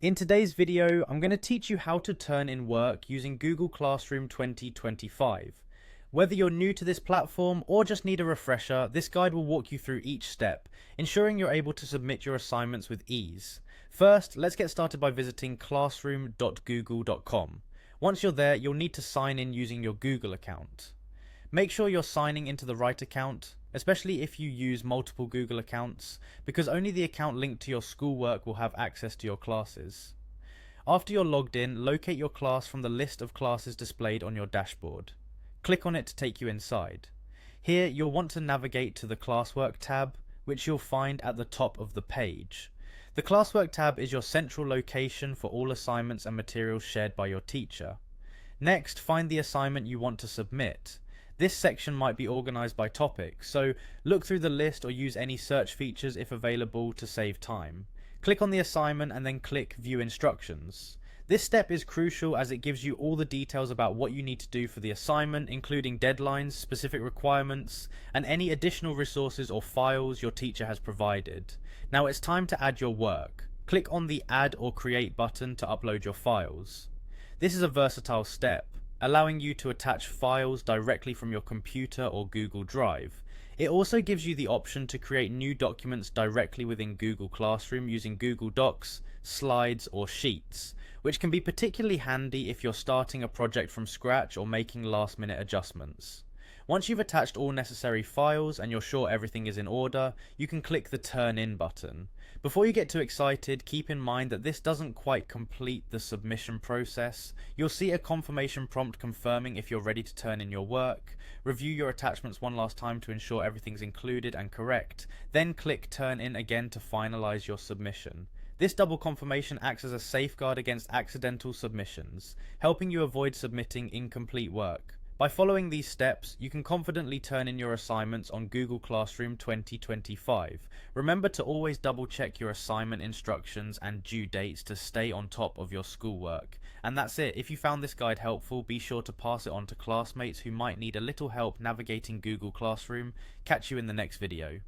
In today's video, I'm going to teach you how to turn in work using Google Classroom 2025. Whether you're new to this platform or just need a refresher, this guide will walk you through each step, ensuring you're able to submit your assignments with ease. First, let's get started by visiting classroom.google.com. Once you're there, you'll need to sign in using your Google account. Make sure you're signing into the right account, especially if you use multiple Google accounts, because only the account linked to your schoolwork will have access to your classes. After you're logged in, locate your class from the list of classes displayed on your dashboard. Click on it to take you inside. Here you'll want to navigate to the Classwork tab, which you'll find at the top of the page. The Classwork tab is your central location for all assignments and materials shared by your teacher. Next, find the assignment you want to submit. This section might be organized by topic, so look through the list or use any search features if available to save time. Click on the assignment and then click View Instructions. This step is crucial as it gives you all the details about what you need to do for the assignment, including deadlines, specific requirements, and any additional resources or files your teacher has provided. Now it's time to add your work. Click on the Add or Create button to upload your files. This is a versatile step, allowing you to attach files directly from your computer or Google Drive. It also gives you the option to create new documents directly within Google Classroom using Google Docs, Slides, or Sheets, which can be particularly handy if you're starting a project from scratch or making last-minute adjustments. Once you've attached all necessary files and you're sure everything is in order, you can click the Turn In button. Before you get too excited, keep in mind that this doesn't quite complete the submission process. You'll see a confirmation prompt confirming if you're ready to turn in your work. Review your attachments one last time to ensure everything's included and correct. Then click Turn In again to finalize your submission. This double confirmation acts as a safeguard against accidental submissions, helping you avoid submitting incomplete work. By following these steps, you can confidently turn in your assignments on Google Classroom 2025. Remember to always double check your assignment instructions and due dates to stay on top of your schoolwork. And that's it. If you found this guide helpful, be sure to pass it on to classmates who might need a little help navigating Google Classroom. Catch you in the next video.